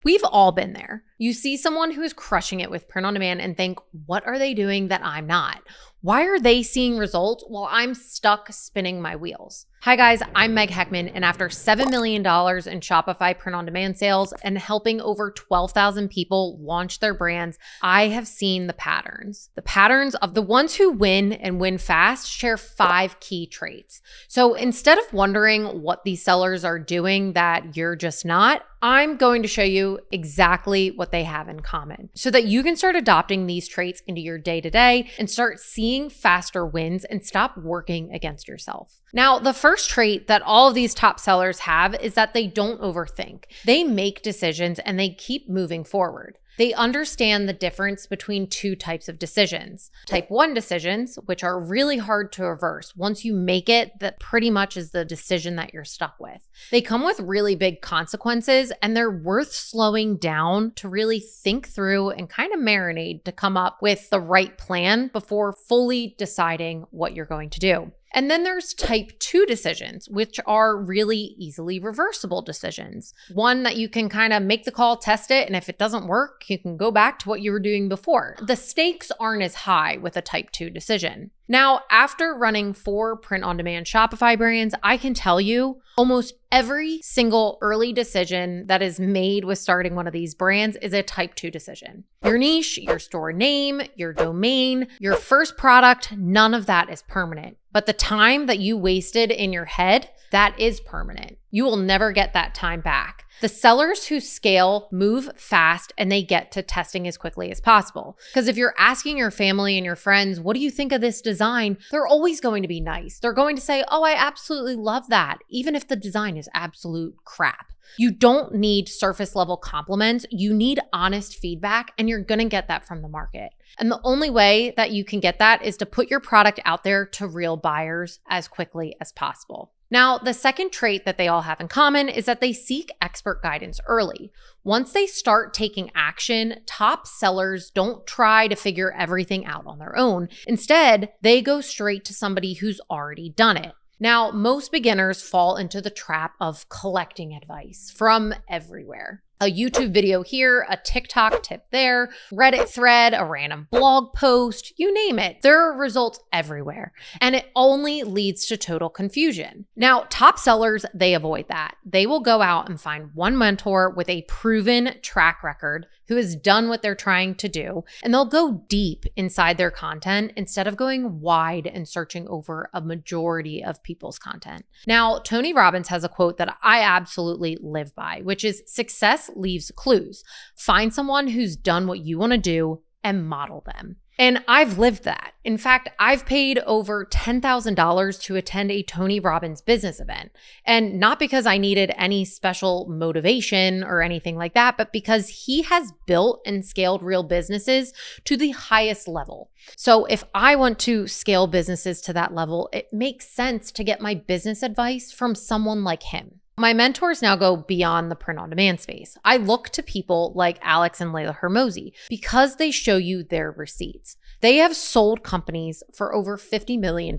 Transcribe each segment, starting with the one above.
We've all been there. You see someone who is crushing it with print on demand and think, what are they doing that I'm not? Why are they seeing results while I'm stuck spinning my wheels? Hi guys, I'm Meg Heckman, and after $7 million in Shopify print on demand sales and helping over 12,000 people launch their brands, I have seen the patterns. The patterns of the ones who win and win fast share 5 key traits. So instead of wondering what these sellers are doing that you're just not, I'm going to show you exactly what they have in common so that you can start adopting these traits into your day-to-day and start seeing faster wins and stop working against yourself. Now, the first trait that all of these top sellers have is that they don't overthink. They make decisions and they keep moving forward. They understand the difference between 2 types of decisions. Type 1 decisions, which are really hard to reverse. Once you make it, that pretty much is the decision that you're stuck with. They come with really big consequences, and they're worth slowing down to really think through and kind of marinate to come up with the right plan before fully deciding what you're going to do. And then there's type 2 decisions, which are really easily reversible decisions. One that you can kind of make the call, test it, and if it doesn't work, you can go back to what you were doing before. The stakes aren't as high with a type 2 decision. Now, after running 4 print-on-demand Shopify brands, I can tell you almost every single early decision that is made with starting one of these brands is a type 2 decision. Your niche, your store name, your domain, your first product, none of that is permanent. But the time that you wasted in your head, that is permanent. You will never get that time back. The sellers who scale move fast and they get to testing as quickly as possible. Because if you're asking your family and your friends, what do you think of this design? They're always going to be nice. They're going to say, oh, I absolutely love that, even if the design is absolute crap. You don't need surface level compliments. You need honest feedback, and you're going to get that from the market. And the only way that you can get that is to put your product out there to real buyers as quickly as possible. Now, the second trait that they all have in common is that they seek expert guidance early. Once they start taking action, top sellers don't try to figure everything out on their own. Instead, they go straight to somebody who's already done it. Now, most beginners fall into the trap of collecting advice from everywhere. A YouTube video here, a TikTok tip there, Reddit thread, a random blog post, you name it. There are results everywhere, and it only leads to total confusion. Now, top sellers, they avoid that. They will go out and find one mentor with a proven track record who has done what they're trying to do, and they'll go deep inside their content instead of going wide and searching over a majority of people's content. Now, Tony Robbins has a quote that I absolutely live by, which is success leaves clues. Find someone who's done what you want to do and model them. And I've lived that. In fact, I've paid over $10,000 to attend a Tony Robbins business event. And not because I needed any special motivation or anything like that, but because he has built and scaled real businesses to the highest level. So if I want to scale businesses to that level, it makes sense to get my business advice from someone like him. My mentors now go beyond the print-on-demand space. I look to people like Alex and Layla Hermosi because they show you their receipts. They have sold companies for over $50 million,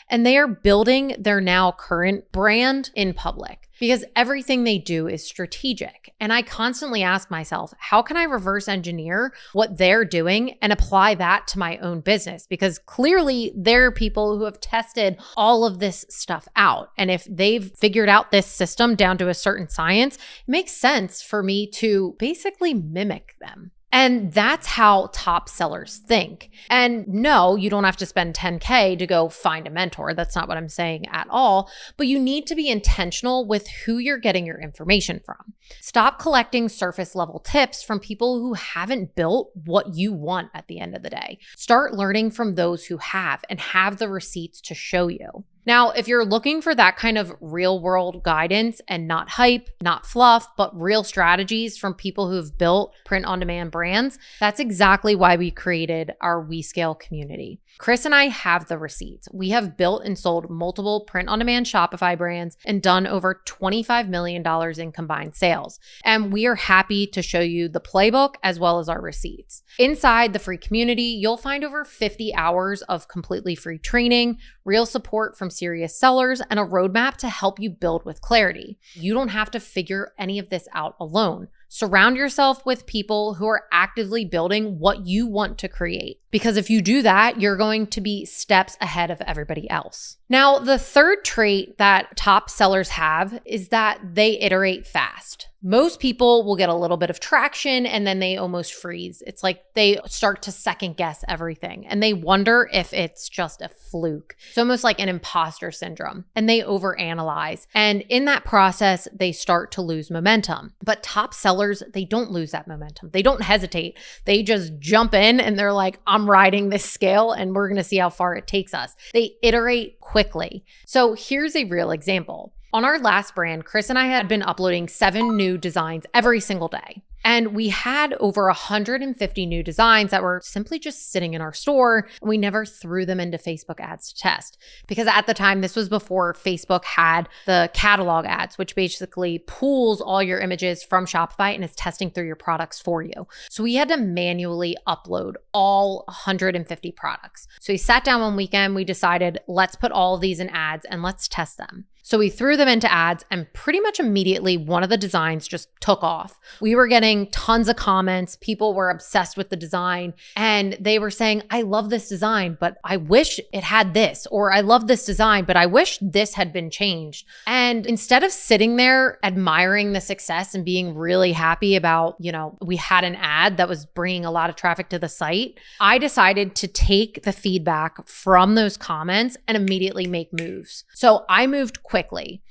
and they are building their now current brand in public because everything they do is strategic. And I constantly ask myself, how can I reverse engineer what they're doing and apply that to my own business? Because clearly there are people who have tested all of this stuff out. And if they've figured out this system down to a certain science, it makes sense for me to basically mimic them. And that's how top sellers think. And no, you don't have to spend $10K to go find a mentor. That's not what I'm saying at all. But you need to be intentional with who you're getting your information from. Stop collecting surface level tips from people who haven't built what you want at the end of the day. Start learning from those who have and have the receipts to show you. Now, if you're looking for that kind of real world guidance and not hype, not fluff, but real strategies from people who've built print on demand brands, that's exactly why we created our We Scale community. Chris and I have the receipts. We have built and sold multiple print-on-demand Shopify brands and done over $25 million in combined sales. And we are happy to show you the playbook as well as our receipts. Inside the free community, you'll find over 50 hours of completely free training, real support from serious sellers, and a roadmap to help you build with clarity. You don't have to figure any of this out alone. Surround yourself with people who are actively building what you want to create. Because if you do that, you're going to be steps ahead of everybody else. Now, the third trait that top sellers have is that they iterate fast. Most people will get a little bit of traction and then they almost freeze. It's like they start to second guess everything and they wonder if it's just a fluke. It's almost like an imposter syndrome, and they overanalyze. And in that process, they start to lose momentum. But top sellers, they don't lose that momentum. They don't hesitate. They just jump in and they're like, I'm riding this scale and we're going to see how far it takes us. They iterate quickly. So here's a real example. On our last brand, Chris and I had been uploading 7 new designs every single day. And we had over 150 new designs that were simply just sitting in our store. And we never threw them into Facebook ads to test. Because at the time, this was before Facebook had the catalog ads, which basically pulls all your images from Shopify and is testing through your products for you. So we had to manually upload all 150 products. So we sat down one weekend, we decided, let's put all of these in ads and let's test them. So we threw them into ads and pretty much immediately one of the designs just took off. We were getting tons of comments. People were obsessed with the design and they were saying, I love this design, but I wish it had this, or I love this design, but I wish this had been changed. And instead of sitting there admiring the success and being really happy about, we had an ad that was bringing a lot of traffic to the site, I decided to take the feedback from those comments and immediately make moves. So I moved quickly.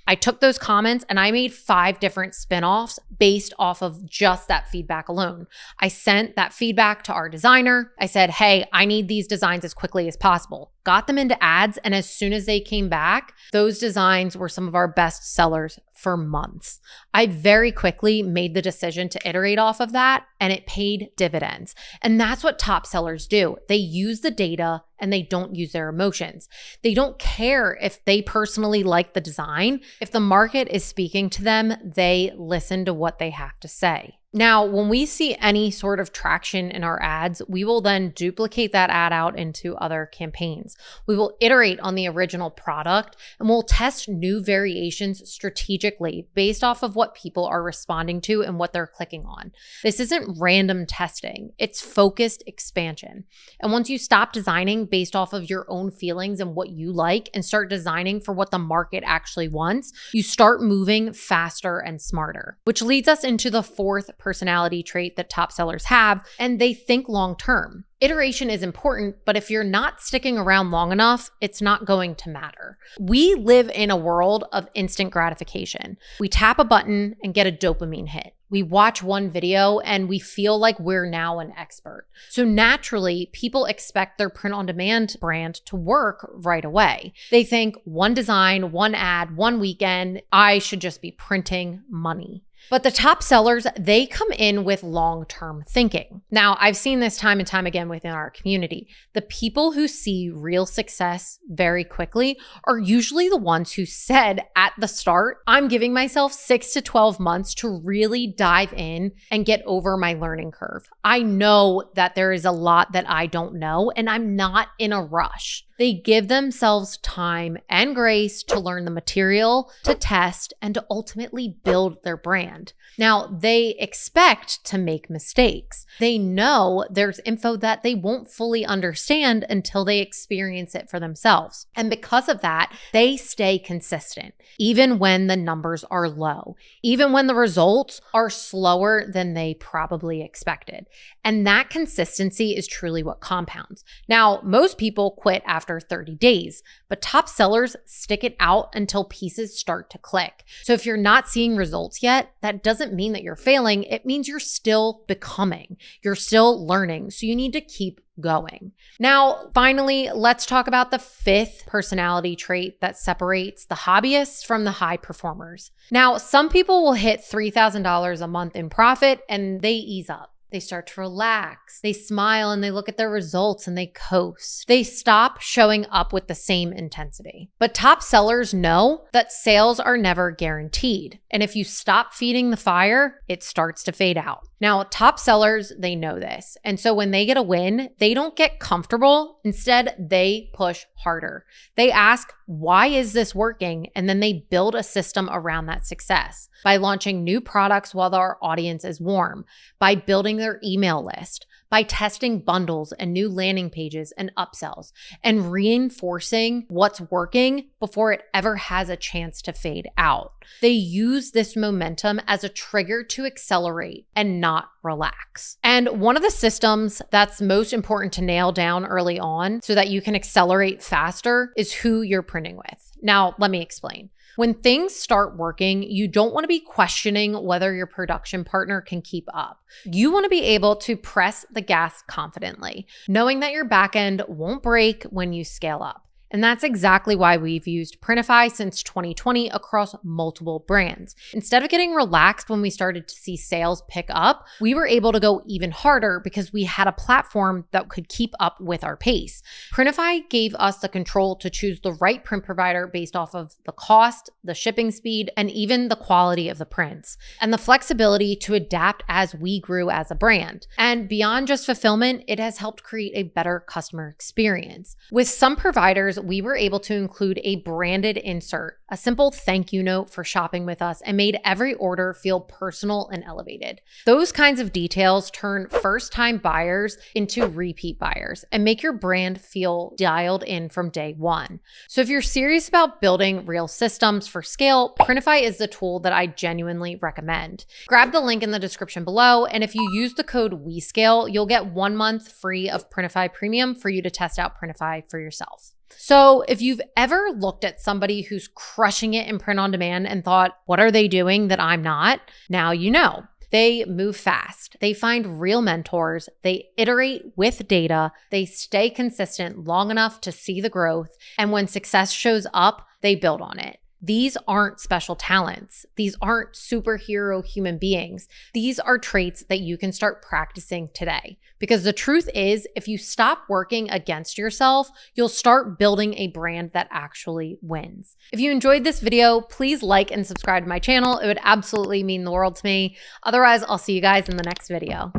I took those comments and I made 5 different spinoffs based off of just that feedback alone. I sent that feedback to our designer. I said, hey, I need these designs as quickly as possible. Got them into ads. And as soon as they came back, those designs were some of our best sellers for months. I very quickly made the decision to iterate off of that and it paid dividends. And that's what top sellers do. They use the data and they don't use their emotions. They don't care if they personally like the design. If the market is speaking to them, they listen to what they have to say. Now, when we see any sort of traction in our ads, we will then duplicate that ad out into other campaigns. We will iterate on the original product and we'll test new variations strategically based off of what people are responding to and what they're clicking on. This isn't random testing, it's focused expansion. And once you stop designing based off of your own feelings and what you like and start designing for what the market actually wants, you start moving faster and smarter, which leads us into the fourth personality trait that top sellers have, and they think long term. Iteration is important, but if you're not sticking around long enough, it's not going to matter. We live in a world of instant gratification. We tap a button and get a dopamine hit. We watch one video and we feel like we're now an expert. So naturally, people expect their print-on-demand brand to work right away. They think one design, one ad, one weekend, I should just be printing money. But the top sellers, they come in with long-term thinking. Now, I've seen this time and time again within our community. The people who see real success very quickly are usually the ones who said at the start, I'm giving myself 6 to 12 months to really dive in and get over my learning curve. I know that there is a lot that I don't know, and I'm not in a rush. They give themselves time and grace to learn the material, to test, and to ultimately build their brand. Now, they expect to make mistakes. They know there's info that they won't fully understand until they experience it for themselves. And because of that, they stay consistent, even when the numbers are low, even when the results are slower than they probably expected. And that consistency is truly what compounds. Now, most people quit after 30 days, but top sellers stick it out until pieces start to click. So if you're not seeing results yet, that doesn't mean that you're failing. It means you're still becoming. You're still learning. So you need to keep going. Now, finally, let's talk about the 5th personality trait that separates the hobbyists from the high performers. Now, some people will hit $3,000 a month in profit and they ease up. They start to relax. They smile and they look at their results and they coast. They stop showing up with the same intensity. But top sellers know that sales are never guaranteed. And if you stop feeding the fire, it starts to fade out. Now, top sellers, they know this. And so when they get a win, they don't get comfortable. Instead, they push harder. They ask, why is this working? And then they build a system around that success by launching new products while our audience is warm, by building their email list, by testing bundles and new landing pages and upsells, and reinforcing what's working before it ever has a chance to fade out. They use this momentum as a trigger to accelerate and not relax. And one of the systems that's most important to nail down early on so that you can accelerate faster is who you're printing with. Now, let me explain. When things start working, you don't want to be questioning whether your production partner can keep up. You want to be able to press the gas confidently, knowing that your back end won't break when you scale up. And that's exactly why we've used Printify since 2020 across multiple brands. Instead of getting relaxed when we started to see sales pick up, we were able to go even harder because we had a platform that could keep up with our pace. Printify gave us the control to choose the right print provider based off of the cost, the shipping speed, and even the quality of the prints, and the flexibility to adapt as we grew as a brand. And beyond just fulfillment, it has helped create a better customer experience. With some providers, we were able to include a branded insert, a simple thank you note for shopping with us, and made every order feel personal and elevated. Those kinds of details turn first-time buyers into repeat buyers and make your brand feel dialed in from day one. So if you're serious about building real systems for scale, Printify is the tool that I genuinely recommend. Grab the link in the description below, and if you use the code WeScale, you'll get 1 month free of Printify Premium for you to test out Printify for yourself. So if you've ever looked at somebody who's crushing it in print on demand and thought, what are they doing that I'm not? Now you know. They move fast. They find real mentors. They iterate with data. They stay consistent long enough to see the growth. And when success shows up, they build on it. These aren't special talents. These aren't superhero human beings. These are traits that you can start practicing today. Because the truth is, if you stop working against yourself, you'll start building a brand that actually wins. If you enjoyed this video, please like and subscribe to my channel. It would absolutely mean the world to me. Otherwise, I'll see you guys in the next video.